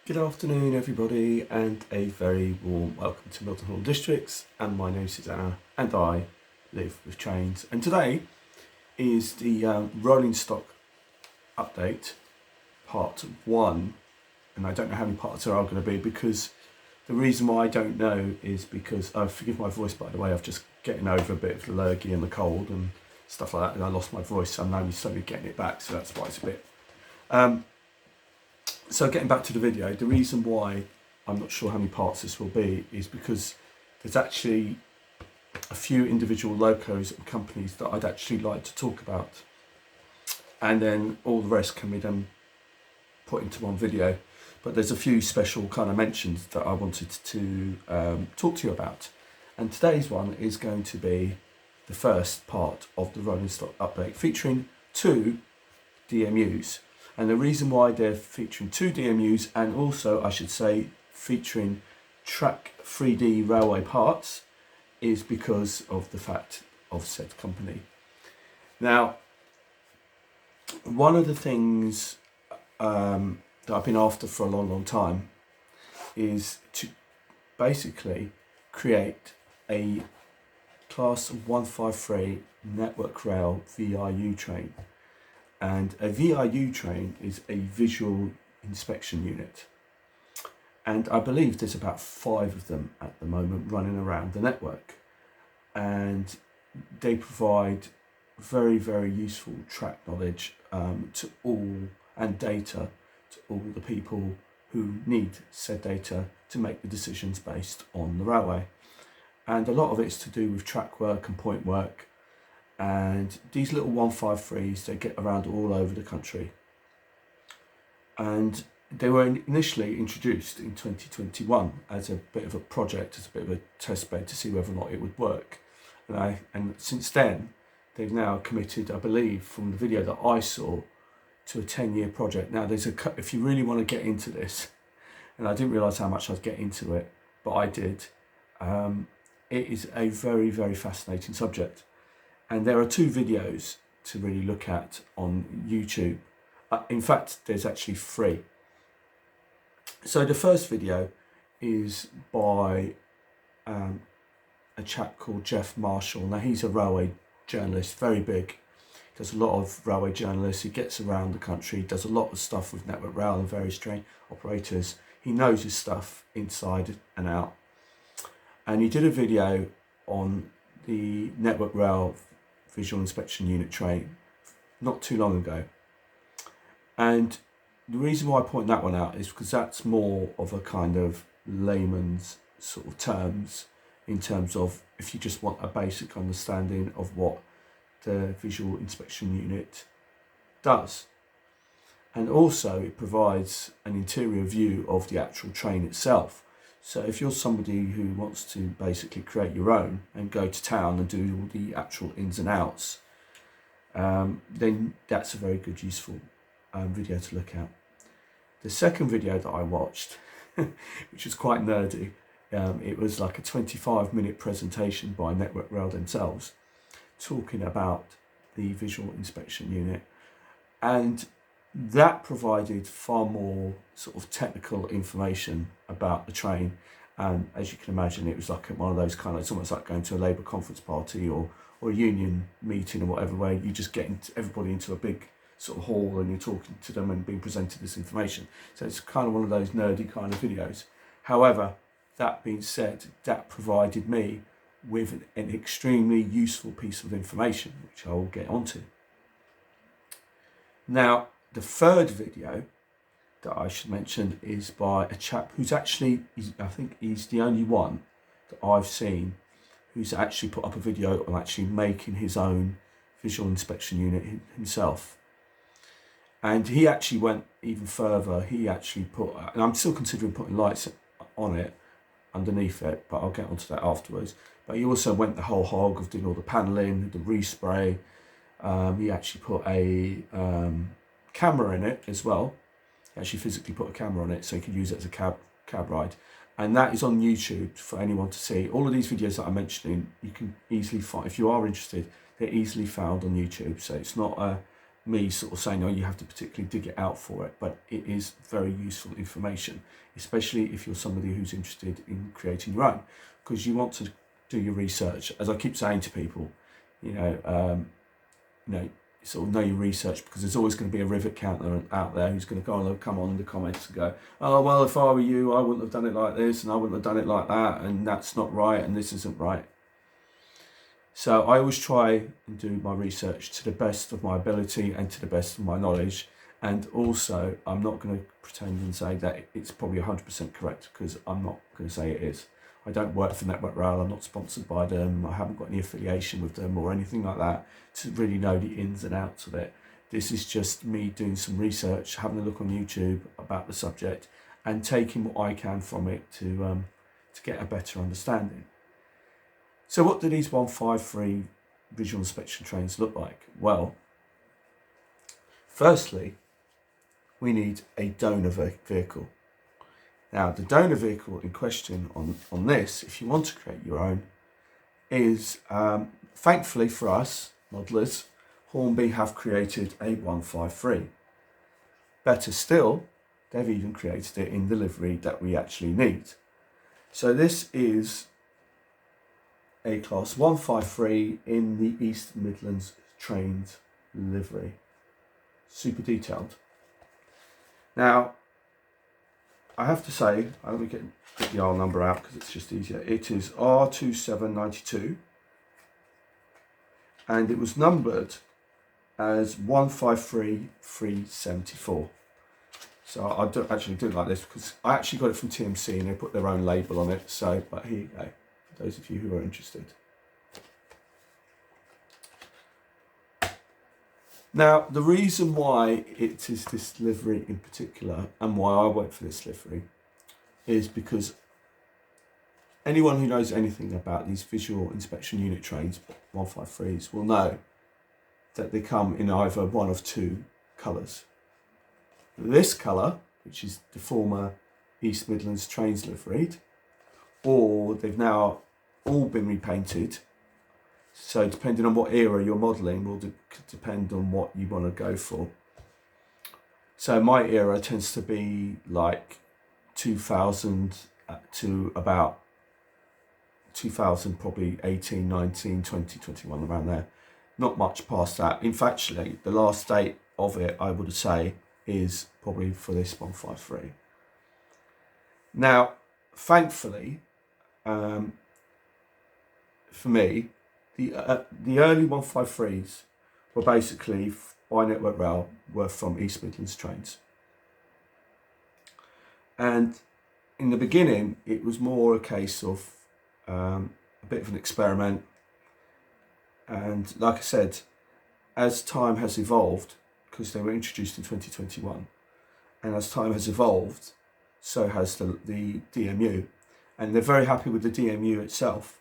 Good afternoon everybody, and a very warm welcome to Milton Hall Districts. And my name is Susanna and I live with trains, and today is the rolling stock update part 1, and I don't know how many parts there are going to be, because the reason why I don't know is because, forgive my voice by the way, I've just getting over a bit of the lurgy and the cold and stuff like that, and I lost my voice, so I'm only slowly getting it back, so that's why it's a bit so getting back to the video, the reason why I'm not sure how many parts this will be is because there's actually a few individual locos and companies that I'd actually like to talk about, and then all the rest can be then put into one video. But there's a few special kind of mentions that I wanted to talk to you about, and today's one is going to be the first part of the rolling stock update, featuring 2 DMUs. And the reason why they're featuring 2 DMUs, and also I should say featuring track 3D railway parts, is because of the fact of said company. Now, one of the things that I've been after for a long time is to basically create a class 153 network rail VIU train. And a VIU train is a visual inspection unit. And I believe there's about 5 of them at the moment running around the network. And they provide very, very useful track knowledge to all, and data to all the people who need said data to make the decisions based on the railway. And a lot of it's to do with track work and point work. And these little 153s, they get around all over the country. And they were initially introduced in 2021 as a bit of a project, as a bit of a test bed to see whether or not it would work. And since then, they've now committed, I believe, from the video that I saw, to a 10-year project. Now, if you really want to get into this, and I didn't realise how much I'd get into it, but I did, it is a very, very fascinating subject. And there are 2 videos to really look at on YouTube. In fact, there's actually 3. So the first video is by a chap called Jeff Marshall. Now, he's a railway journalist, very big. Does a lot of railway journalists. He gets around the country, does a lot of stuff with Network Rail and various train operators. He knows his stuff inside and out. And he did a video on the Network Rail visual inspection unit train not too long ago. And the reason why I point that one out is because that's more of a kind of layman's sort of terms, in terms of if you just want a basic understanding of what the visual inspection unit does. And also it provides an interior view of the actual train itself. So if you're somebody who wants to basically create your own and go to town and do all the actual ins and outs, then that's a very good, useful video to look at. The second video that I watched, which was quite nerdy, it was like a 25-minute presentation by Network Rail themselves, talking about the visual inspection unit. And that provided far more sort of technical information about the train. And as you can imagine, it was like one of those kind of, it's almost like going to a Labour conference party or a union meeting or whatever, where you just get everybody into a big sort of hall and you're talking to them and being presented this information. So it's kind of one of those nerdy kind of videos. However, that being said, that provided me with an extremely useful piece of information, which I will get onto. Now, the third video that I should mention is by a chap who's actually, I think he's the only one that I've seen who's actually put up a video on actually making his own visual inspection unit himself. And he actually went even further. He actually put, and I'm still considering putting lights on it, underneath it, but I'll get onto that afterwards. But he also went the whole hog of doing all the panelling, the respray. He actually put a camera in it as well. He actually physically put a camera on it so you could use it as a cab ride. And that is on YouTube for anyone to see. All of these videos that I'm mentioning, you can easily find, if you are interested, they're easily found on YouTube. So it's not me sort of saying, oh, you have to particularly dig it out for it, but it is very useful information, especially if you're somebody who's interested in creating your own, because you want to do your research. As I keep saying to people, you know, sort of know your research, because there's always going to be a rivet counter out there who's going to come on in the comments and go, oh, well, if I were you, I wouldn't have done it like this, and I wouldn't have done it like that, and that's not right, and this isn't right. So I always try and do my research to the best of my ability and to the best of my knowledge. And also, I'm not going to pretend and say that it's probably 100% correct, because I'm not going to say it is. I don't work for Network Rail, I'm not sponsored by them, I haven't got any affiliation with them or anything like that to really know the ins and outs of it. This is just me doing some research, having a look on YouTube about the subject, and taking what I can from it to get a better understanding. So what do these 153 visual inspection trains look like? Well, firstly, we need a donor vehicle. Now, the donor vehicle in question on this, if you want to create your own, is, thankfully for us, modelers, Hornby have created a 153. Better still, they've even created it in the livery that we actually need. So this is a class 153 in the East Midlands trains livery. Super detailed. Now, I have to say, let me get the R number out because it's just easier. It is R2792, and it was numbered as 153374. So I don't actually do it like this because I actually got it from TMC and they put their own label on it. So, but here you go, for those of you who are interested. Now, the reason why it is this livery in particular and why I went for this livery is because anyone who knows anything about these visual inspection unit trains, 153s, will know that they come in either one of two colours. This colour, which is the former East Midlands trains liveried, or they've now all been repainted. So depending on what era you're modelling will depend on what you want to go for. So my era tends to be like 2000 to about 2000, probably 18, 19, 20, 21, around there. Not much past that. In fact, actually, the last date of it, I would say, is probably for this 153. Now, thankfully, for me, the early 153s were basically by Network Rail, were from East Midlands trains. And in the beginning, it was more a case of a bit of an experiment. And like I said, as time has evolved, because they were introduced in 2021, and as time has evolved, so has the DMU. And they're very happy with the DMU itself,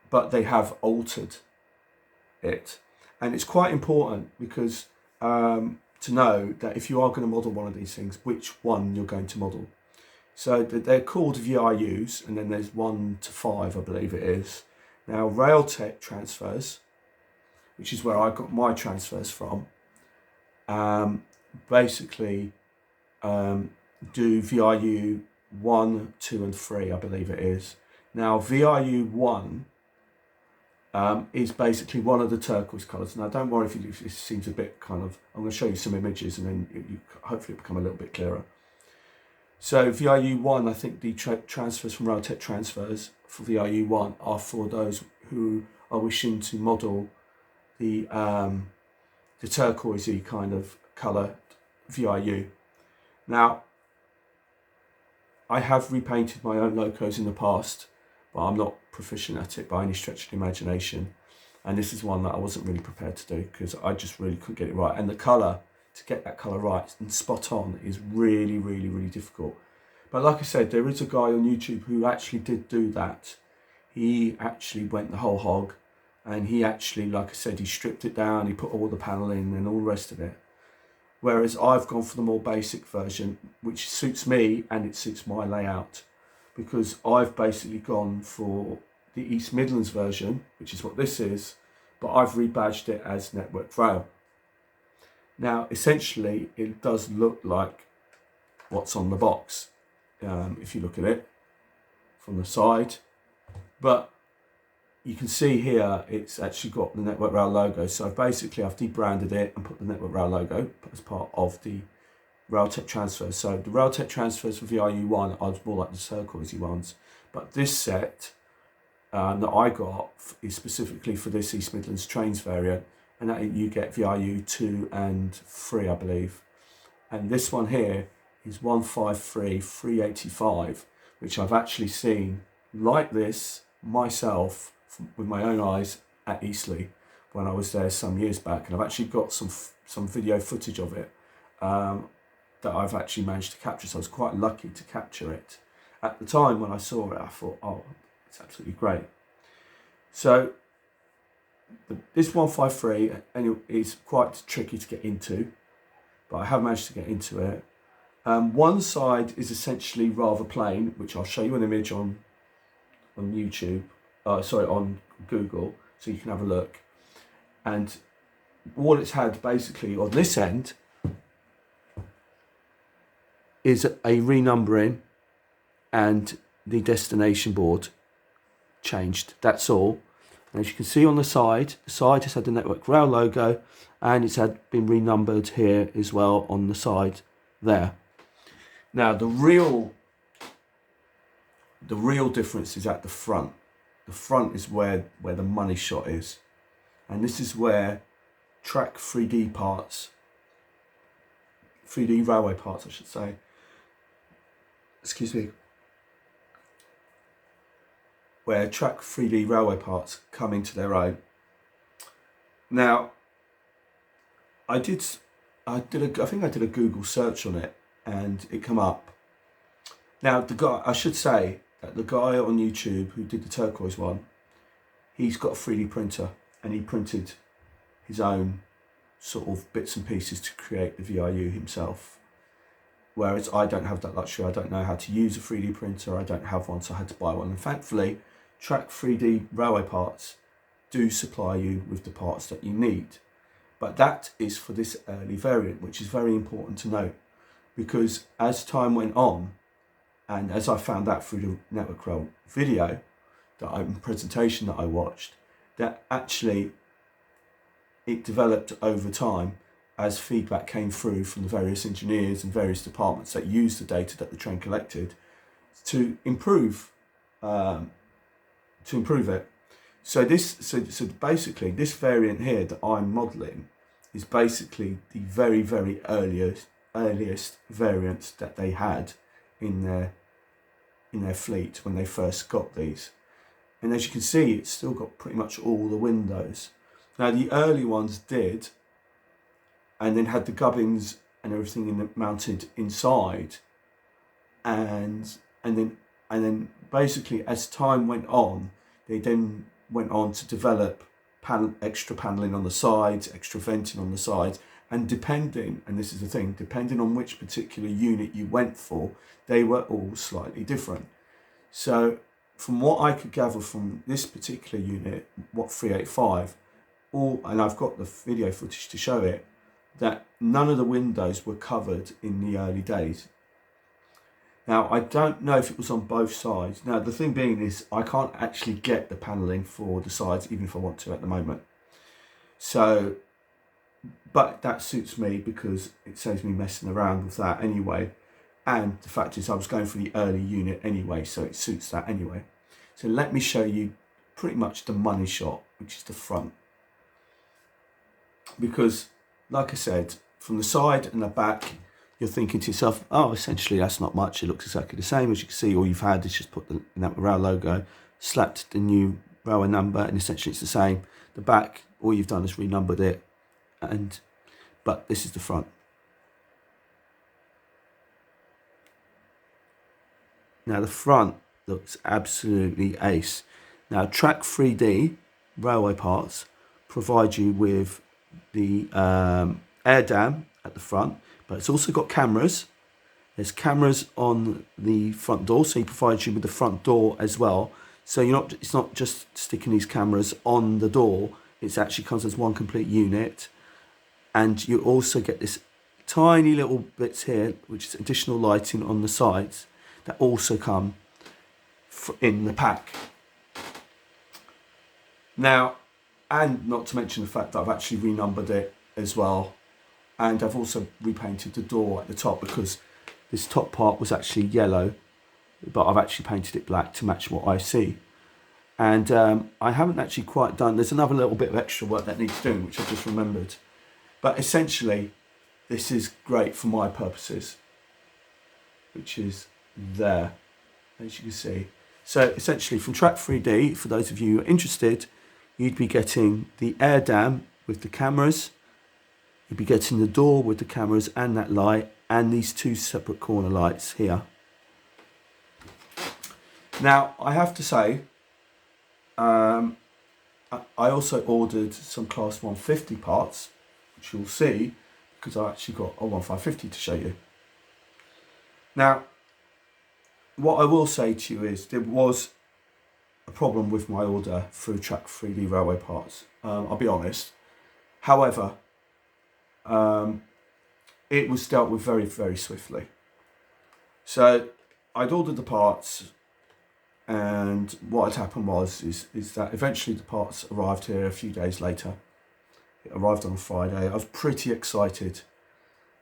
but they have altered it. And it's quite important because to know that if you are going to model one of these things, which one you're going to model. So they're called VIUs, and then there's 1 to 5, I believe it is. Now, Rail Tech transfers, which is where I got my transfers from, basically do VIU 1, 2 and 3, I believe it is. Now, VIU 1 is basically one of the turquoise colours. Now, don't worry if it seems a bit kind of, I'm going to show you some images and then hopefully it'll become a little bit clearer. So VIU 1, I think the transfers from Rail Tech transfers for VIU 1 are for those who are wishing to model the turquoisey kind of colour VIU. Now, I have repainted my own locos in the past, but I'm not proficient at it by any stretch of the imagination. And this is one that I wasn't really prepared to do because I just really couldn't get it right. And the colour, to get that colour right and spot on, is really, really, really difficult. But like I said, there is a guy on YouTube who actually did do that. He actually went the whole hog, and he actually, like I said, he stripped it down, he put all the panel in and all the rest of it. Whereas I've gone for the more basic version, which suits me and it suits my layout, because I've basically gone for the East Midlands version, which is what this is, but I've rebadged it as Network Rail. Now, essentially, it does look like what's on the box if you look at it from the side, but you can see here it's actually got the Network Rail logo. So basically I've debranded it and put the Network Rail logo as part of the Railtech transfers. So the Railtech transfers for VIU1 are more like the turquoisey ones, but this set that I got is specifically for this East Midlands Trains variant, and that you get VIU 2 and 3, I believe. And this one here is 153,385, which I've actually seen like this myself with my own eyes at Eastleigh when I was there some years back, and I've actually got some video footage of it that I've actually managed to capture. So I was quite lucky to capture it. At the time when I saw it, I thought, oh, it's absolutely great. So this 153 is quite tricky to get into, but I have managed to get into it. One side is essentially rather plain, which I'll show you an image on YouTube, on Google, so you can have a look. And all it's had basically on this end is a renumbering and the destination board changed. That's all. And as you can see on the side has had the Network Rail logo, and it's had been renumbered here as well on the side there. Now the real difference is at the front. The front is where the money shot is, and this is where track 3D parts, 3D railway parts I should say, excuse me, where track 3D railway parts come into their own. Now I think I did a Google search on it and it come up. Now I should say that the guy on YouTube who did the turquoise one, he's got a 3D printer and he printed his own sort of bits and pieces to create the VIU himself. Whereas I don't have that luxury. I don't know how to use a 3D printer. I don't have one, so I had to buy one. And thankfully, Track 3D railway parts do supply you with the parts that you need. But that is for this early variant, which is very important to note, because as time went on, and as I found out through the Network Rail video, presentation that I watched, that actually it developed over time as feedback came through from the various engineers and various departments that used the data that the train collected to improve it. So basically this variant here that I'm modelling is basically the very, very earliest variants that they had in their fleet when they first got these. And as you can see, it's still got pretty much all the windows. Now the early ones did, and then had the gubbins and everything mounted inside, and then basically as time went on, they then went on to develop extra panelling on the sides, extra venting on the sides, and depending on which particular unit you went for, they were all slightly different. So from what I could gather from this particular unit, what 385, and I've got the video footage to show it, that none of the windows were covered in the early days. Now, I don't know if it was on both sides. Now, the thing being is I can't actually get the panelling for the sides, even if I want to at the moment. So, but that suits me because it saves me messing around with that anyway. And the fact is I was going for the early unit anyway, so it suits that anyway. So let me show you pretty much the money shot, which is the front. Because, like I said, from the side and the back, you're thinking to yourself, oh, essentially that's not much. It looks exactly the same. As you can see, all you've had is just put the Network Rail logo, slapped the new railway number, and essentially it's the same. The back, all you've done is renumbered it, but this is the front. Now the front looks absolutely ace. Now Track 3D railway parts provide you with the air dam at the front, but it's also got cameras. There's cameras on the front door, so he provides you with the front door as well. So it's not just sticking these cameras on the door, it actually comes as one complete unit. and you also get this tiny little bits here, which is additional lighting on the sides, that also come in the pack. Now, and not to mention the fact that I've actually renumbered it as well, and I've also repainted the door at the top, because this top part was actually yellow, but I've actually painted it black to match what I see. And I haven't actually quite done, there's another little bit of extra work that needs doing, which I've just remembered. But essentially, this is great for my purposes, which is there, as you can see. So essentially, from Track 3D, for those of you who are interested, you'd be getting the air dam with the cameras, you'd be getting the door with the cameras and that light, and these two separate corner lights here. Now, I have to say, I also ordered some Class 150 parts, which you'll see, because I actually got a 1550 to show you. Now, what I will say to you is there was a problem with my order through Track 3D Railway Parts. I'll be honest. However, it was dealt with very, very swiftly. So I'd ordered the parts, and what had happened is that eventually the parts arrived here a few days later. It arrived on a Friday. I was pretty excited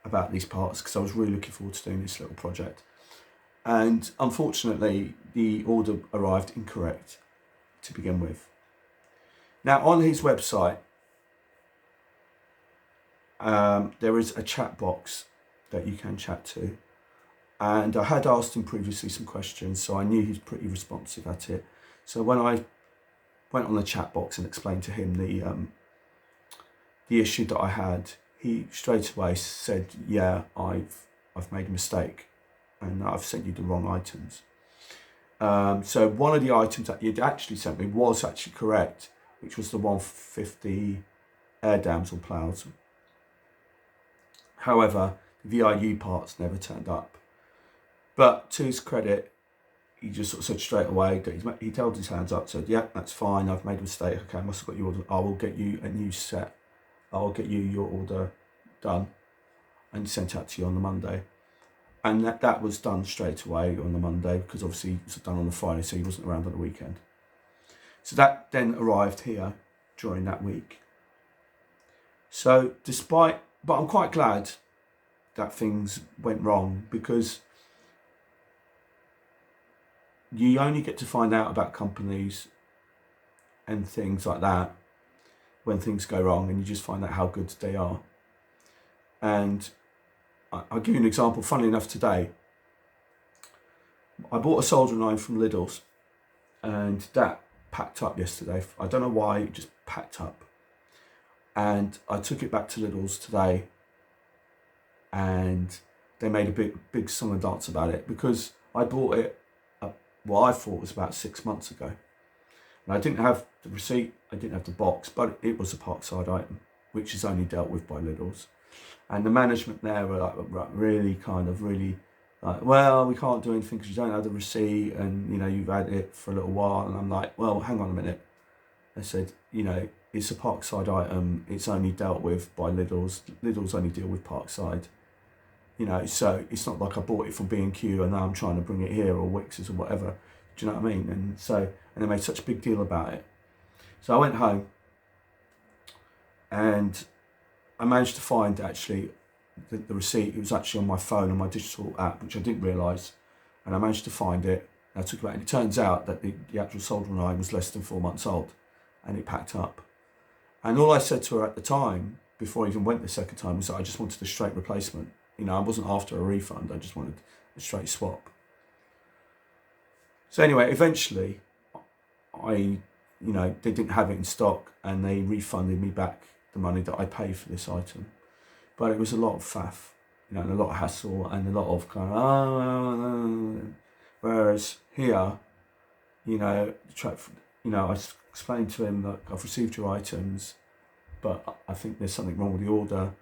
about these parts because I was really looking forward to doing this little project. And unfortunately, the order arrived incorrect to begin with. Now, on his website, there is a chat box that you can chat to. And I had asked him previously some questions, so I knew he was pretty responsive at it. So when I went on the chat box and explained to him the issue that I had, he straight away said, yeah, I've made a mistake and I've sent you the wrong items. So one of the items that you'd actually sent me was actually correct, which was the 150 air dams or ploughs. However, the VIU parts never turned up. But to his credit, he just sort of said straight away that he held his hands up, said, yeah, that's fine, I've made a mistake, okay, I must have got your order, I will get you a new set, I'll get you your order done and sent out to you on the Monday. And that was done straight away on the Monday, because obviously it was done on the Friday, so he wasn't around on the weekend. So that then arrived here during that week. So but I'm quite glad that things went wrong, because you only get to find out about companies and things like that when things go wrong, and you just find out how good they are. And I'll give you an example. Funnily enough, today I bought a soldering iron from Lidl's, and that packed up yesterday. I don't know why, it just packed up. And I took it back to Lidl's today, and they made a big song and dance about it, because I bought it what I thought was about 6 months ago. And I didn't have the receipt, I didn't have the box, but it was a parkside item, which is only dealt with by Lidl's. And the management there were like really like, well, we can't do anything because you don't have the receipt, and you've had it for a little while. And I'm like, well, hang on a minute. They said, it's a parkside item, it's only dealt with by Lidl's. Lidl's only deal with parkside. So it's not like I bought it from B&Q and now I'm trying to bring it here, or Wickes or whatever. Do you know what I mean? And they made such a big deal about it. So I went home and I managed to find actually the receipt. It was actually on my phone, on my digital app, which I didn't realise. And I managed to find it. And I took it back, and it turns out that the actual soldering iron was less than 4 months old, and it packed up. And all I said to her at the time, before I even went the second time, was that I just wanted a straight replacement. I wasn't after a refund, I just wanted a straight swap. So anyway, eventually, they didn't have it in stock, and they refunded me back the money that I paid for this item. But it was a lot of faff, and a lot of hassle, and a lot of kind of, whereas here, I explained to him that I've received your items, but I think there's something wrong with the order.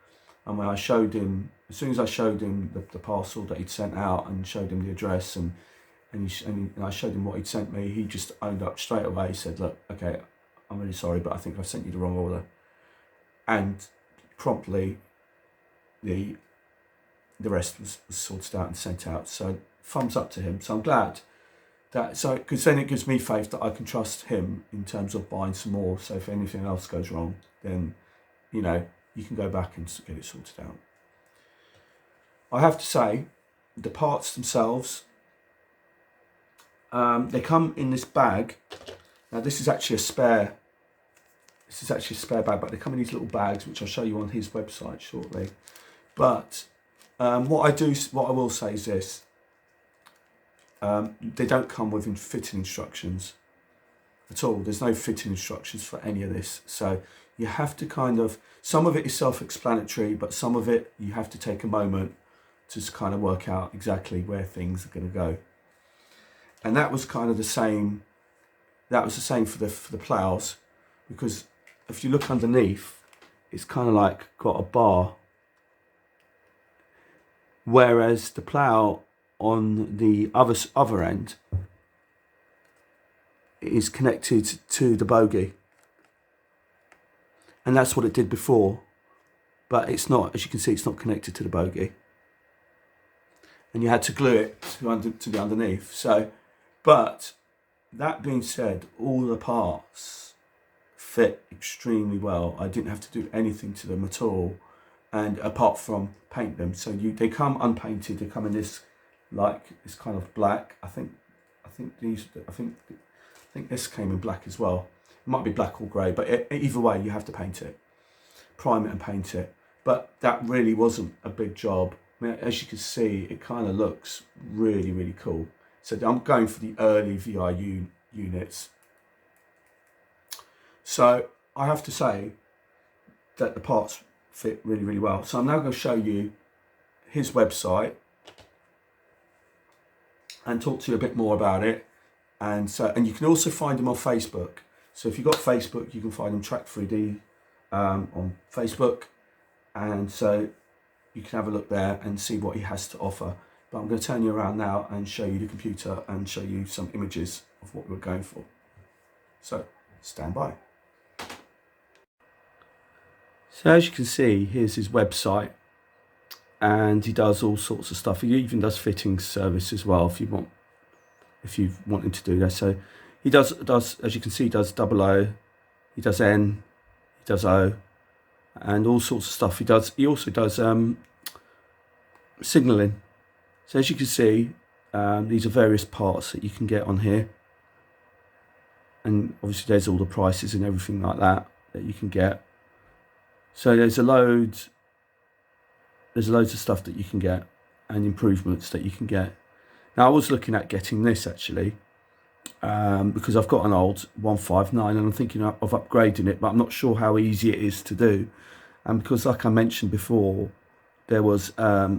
And when I showed him, as soon as I showed him the parcel that he'd sent out and showed him the address and I showed him what he'd sent me, he just owned up straight away. He said, look, okay, I'm really sorry, but I think I've sent you the wrong order. And promptly the rest was sorted out and sent out. So thumbs up to him. So I'm glad that, so because then it gives me faith that I can trust him in terms of buying some more. So if anything else goes wrong, then you know you can go back and get it sorted out. I have to say, the parts themselves, they come in this bag. Now this is actually a spare. This is actually a spare bag, but they come in these little bags, which I'll show you on his website shortly. But what I will say is this: they don't come with fitting instructions at all. There's no fitting instructions for any of this, so you have to kind of. Some of it is self-explanatory, but some of it you have to take a moment to kind of work out exactly where things are going to go. And that was kind of the same. That was the same for the plows, because if you look underneath, it's kind of like got a bar. Whereas the plough on the other end is connected to the bogie. And that's what it did before. But it's not, as you can see, it's not connected to the bogie. And you had to glue it to the underneath. So, but that being said, all the parts fit extremely well. I didn't have to do anything to them at all, and apart from paint them. So they come unpainted. They come in this kind of black. I think this came in black as well. It might be black or grey, but either way, you have to paint it, prime it and paint it. But that really wasn't a big job. I mean, as you can see, it kind of looks really, really cool. So I'm going for the early VIU units. So I have to say that the parts fit really, really well. So I'm now going to show you his website and talk to you a bit more about it. And you can also find him on Facebook. So if you've got Facebook, you can find him Track 3D on Facebook. And so you can have a look there and see what he has to offer. But I'm going to turn you around now and show you the computer and show you some images of what we're going for. So stand by. So as you can see, here's his website, and he does all sorts of stuff. He even does fitting service as well if you want him to do that. So he does as you can see, he does 00, he does N, he does O, and all sorts of stuff. He also does signalling. So as you can see, these are various parts that you can get on here, and obviously there's all the prices and everything like that you can get. So there's loads of stuff that you can get and improvements that you can get. Now I was looking at getting this actually because I've got an old 159 and I'm thinking of upgrading it, but I'm not sure how easy it is to do. And because, like I mentioned before, there was a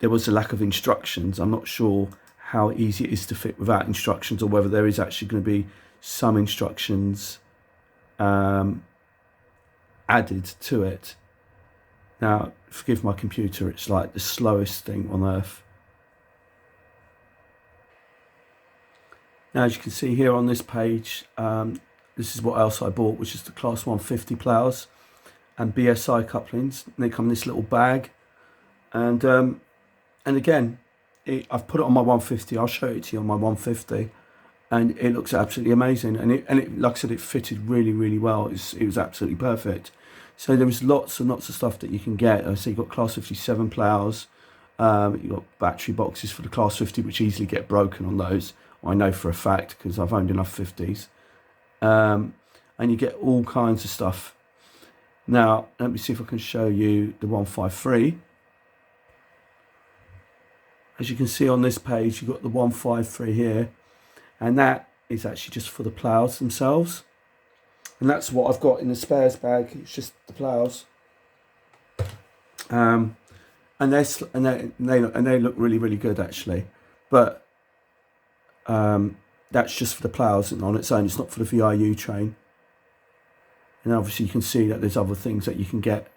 lack of instructions. I'm not sure how easy it is to fit without instructions, or whether there is actually going to be some instructions added to it. Now, forgive my computer, it's like the slowest thing on earth. Now, as you can see here on this page, this is what else I bought, which is the Class 150 ploughs and BSI couplings. And they come in this little bag. And again, I've put it on my 150. I'll show it to you on my 150. And it looks absolutely amazing. And it, like I said, it fitted really, really well. It was absolutely perfect. So there was lots and lots of stuff that you can get. So you've got Class 57 ploughs. You've got battery boxes for the Class 50, which easily get broken on those. I know for a fact, because I've owned enough 50s. And you get all kinds of stuff. Now, let me see if I can show you the 153. As you can see on this page, you've got the 153 here. And that is actually just for the ploughs themselves. And that's what I've got in the spares bag. It's just the ploughs. And they look really, really good actually. But that's just for the ploughs and on its own. It's not for the VIU train. And obviously you can see that there's other things that you can get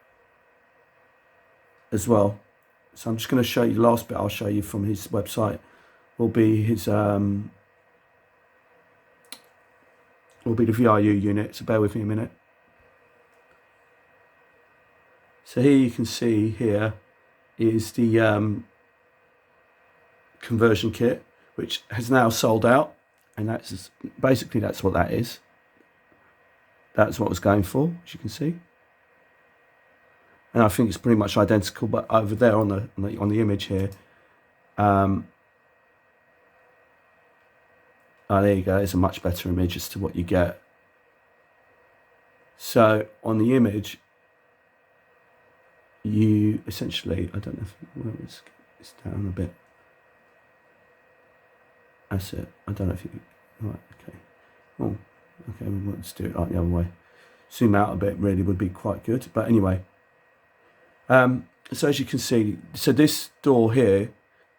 as well. So I'm just going to show you the last bit I'll show you from his website will be his will be the VIU unit, so bear with me a minute. So here you can see here is the conversion kit, which has now sold out, and that's basically that's what that is. That's what I was going for, as you can see. And I think it's pretty much identical, but over there on the image here, oh, there you go. It's a much better image as to what you get. So on the image, you essentially, I don't know if it's down a bit. That's it. I don't know if you, right, okay. Oh, okay, let's do it like the other way. Zoom out a bit really would be quite good. But anyway, so as you can see, so this door here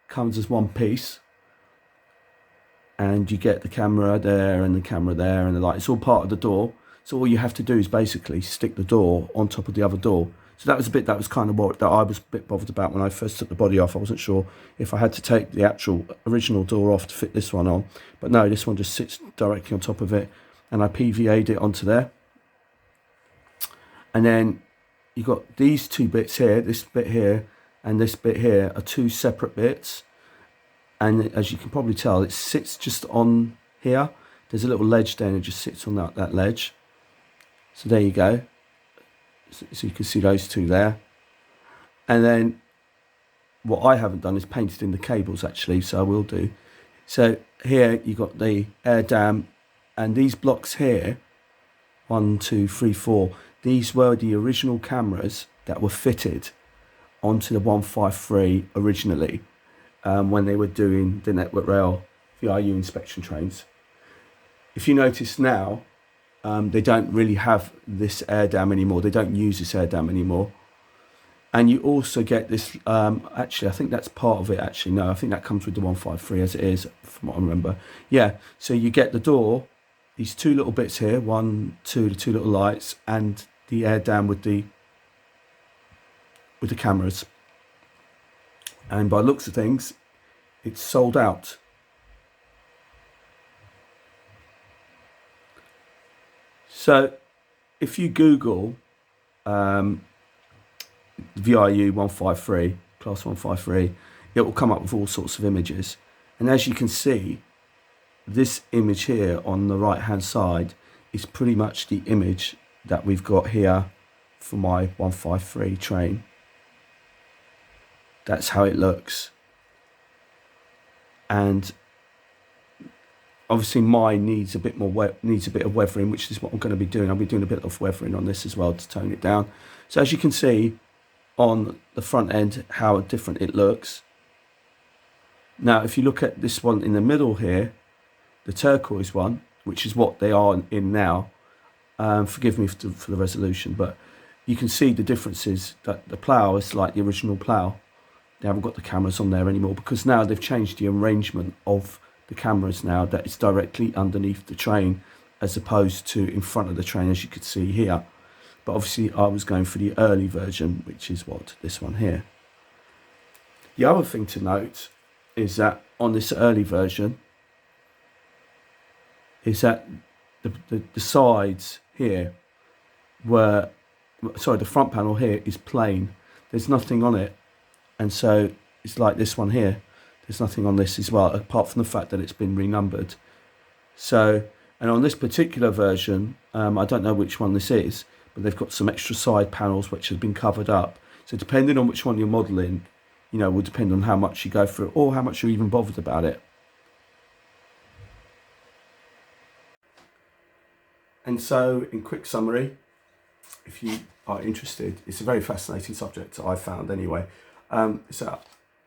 comes as one piece, and you get the camera there and the camera there and the light. It's all part of the door. So all you have to do is basically stick the door on top of the other door. So that was kind of what that I was a bit bothered about when I first took the body off. I wasn't sure if I had to take the actual original door off to fit this one on, but no, this one just sits directly on top of it, and I PVA'd it onto there. And then you've got these two bits here, this bit here and this bit here are two separate bits, and as you can probably tell, it sits just on here. There's a little ledge there and it just sits on that ledge. So there you go. So you can see those two there. And then what I haven't done is painted in the cables actually, so I will do. So here you got the air dam, and these blocks here, 1, 2, 3, 4, these were the original cameras that were fitted onto the 153 originally, when they were doing the Network Rail VIU inspection trains. If you notice now, they don't really have this air dam anymore. They don't use this air dam anymore. And you also get this, actually, I think that's part of it, actually. No, I think that comes with the 153 as it is, from what I remember. Yeah, so you get the door, these two little bits here, 1, 2, the two little lights, and the air dam with the cameras. And by looks of things, it's sold out. So if you Google VIU 153, class 153, it will come up with all sorts of images. And as you can see, this image here on the right hand side is pretty much the image that we've got here for my 153 train. That's how it looks. And obviously mine needs a bit of weathering, which is what I'm going to be doing. I'll be doing a bit of weathering on this as well to tone it down. So as you can see on the front end how different it looks. Now if you look at this one in the middle here, the turquoise one, which is what they are in now, forgive me for the resolution, but you can see the differences. That the plough is like the original plough. They haven't got the cameras on there anymore because now they've changed the arrangement of the cameras now, that it's directly underneath the train as opposed to in front of the train, as you could see here. But obviously I was going for the early version, which is what, this one here. The other thing to note is that on this early version is that the sides here were, sorry, the front panel here is plain. There's nothing on it. And so it's like this one here. There's nothing on this as well, apart from the fact that it's been renumbered. So, and on this particular version, I don't know which one this is, but they've got some extra side panels which have been covered up. So depending on which one you're modelling, you know, will depend on how much you go for it or how much you're even bothered about it. And so, in quick summary, if you are interested, it's a very fascinating subject, I found anyway. So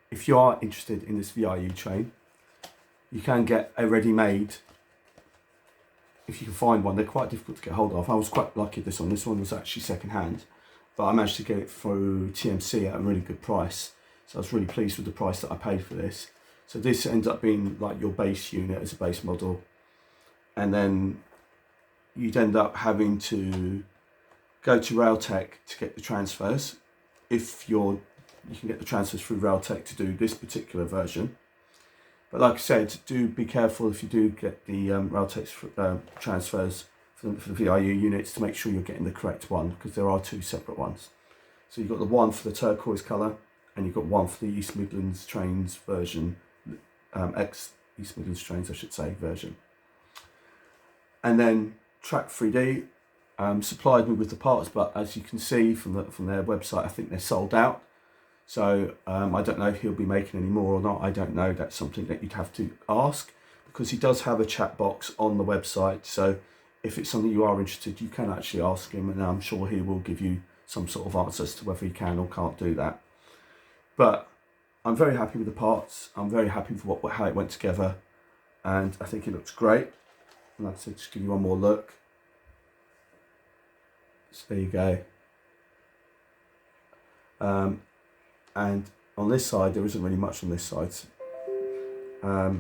if you are interested in this VIU train, you can get a ready-made, if you can find one. They're quite difficult to get hold of. I was quite lucky this one was actually second-hand, but I managed to get it through TMC at a really good price. So I was really pleased with the price that I paid for this. So this ends up being like your base unit as a base model, and then you'd end up having to go to Railtech to get the transfers. If you can get the transfers through Railtech to do this particular version. But like I said, do be careful if you do get the Railtech transfers for the VIU units to make sure you're getting the correct one, because there are two separate ones. So you've got the one for the turquoise colour, and you've got one for the East Midlands Trains version, ex-East Midlands Trains, I should say, version. And then Track 3D supplied me with the parts, but as you can see from their website, I think they're sold out. So I don't know if he'll be making any more or not. I don't know. That's something that you'd have to ask, because he does have a chat box on the website. So if it's something you are interested, you can actually ask him, and I'm sure he will give you some sort of answer as to whether he can or can't do that. But I'm very happy with the parts. I'm very happy with how it went together, and I think it looks great. And like I said, just give you one more look. So there you go. And on this side, there isn't really much on this side. But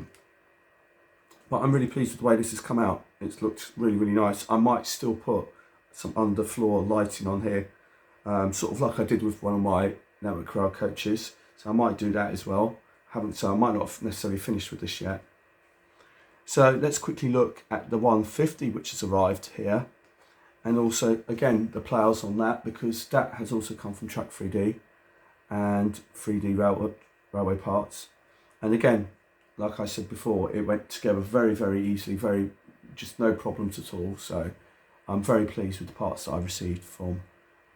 I'm really pleased with the way this has come out. It's looked really, really nice. I might still put some underfloor lighting on here, sort of like I did with one of my network rail coaches. So I might do that as well. So I might not have necessarily finished with this yet. So let's quickly look at the 150, which has arrived here. And also, again, the ploughs on that, because that has also come from Track 3D and 3D railway parts. And again, like I said before, it went together very, very easily, just no problems at all. So I'm very pleased with the parts that I received from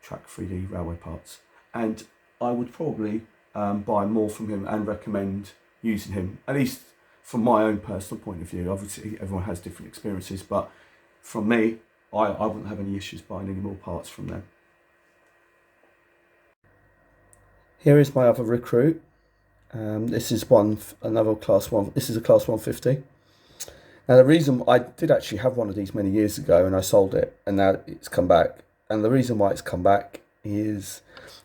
Track 3D railway parts. And I would probably buy more from him and recommend using him, at least from my own personal point of view. Obviously, everyone has different experiences, but from me, I wouldn't have any issues buying any more parts from them. Here is my other recruit. This is another class 1. This is a class 150. Now the reason I did actually have one of these many years ago, and I sold it, and now it's come back. And the reason why it's come back is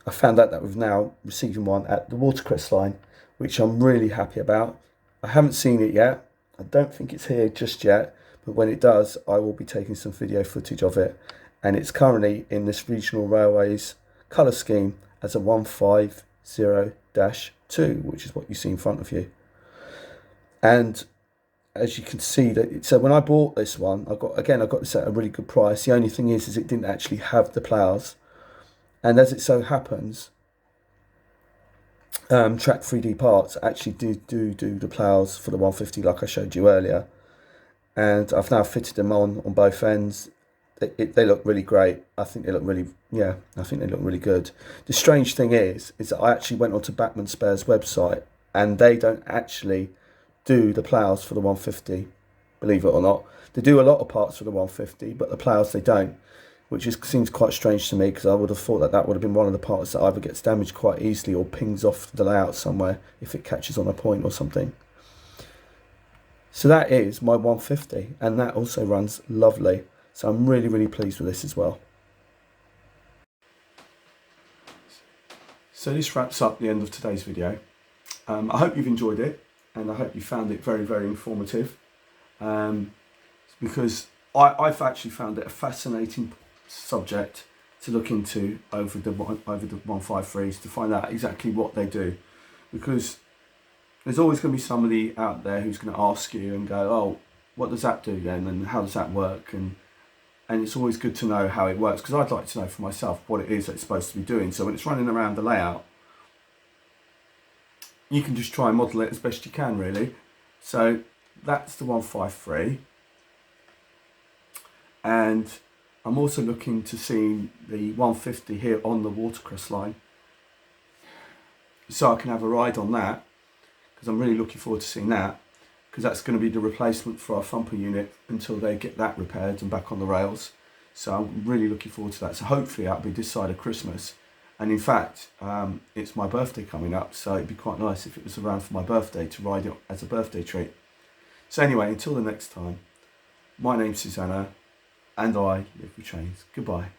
I found out that we've now receiving one at the Watercress line, which I'm really happy about. I haven't seen it yet. I don't think it's here just yet, but when it does, I will be taking some video footage of it. And it's currently in this Regional Railways colour scheme as a 150-2, which is what you see in front of you. And as you can see, so when I bought this one, I got this at a really good price. The only thing is it didn't actually have the ploughs. And as it so happens, Track 3D parts actually do the ploughs for the 150, like I showed you earlier. And I've now fitted them on both ends. They look really great. I think they look really good. The strange thing is that I actually went onto Bachmann Spares' website, and they don't actually do the ploughs for the 150, believe it or not. They do a lot of parts for the 150, but the ploughs they don't, which seems quite strange to me, because I would have thought that would have been one of the parts that either gets damaged quite easily or pings off the layout somewhere if it catches on a point or something. So that is my 150, and that also runs lovely. So I'm really, really pleased with this as well. So this wraps up the end of today's video. I hope you've enjoyed it, and I hope you found it very, very informative, because I've actually found it a fascinating subject to look into over the 153s, to find out exactly what they do, because there's always going to be somebody out there who's going to ask you and go, oh, what does that do then, and how does that work, and it's always good to know how it works, because I'd like to know for myself what it is that it's supposed to be doing. So when it's running around the layout, you can just try and model it as best you can, really. So that's the 153. And I'm also looking to see the 150 here on the Watercress line, so I can have a ride on that, because I'm really looking forward to seeing that, because that's going to be the replacement for our thumper unit until they get that repaired and back on the rails. So I'm really looking forward to that. So hopefully that'll be this side of Christmas. And in fact, it's my birthday coming up, so it'd be quite nice if it was around for my birthday to ride it as a birthday treat. So anyway, until the next time, my name's Susanna, and I live with trains. Goodbye.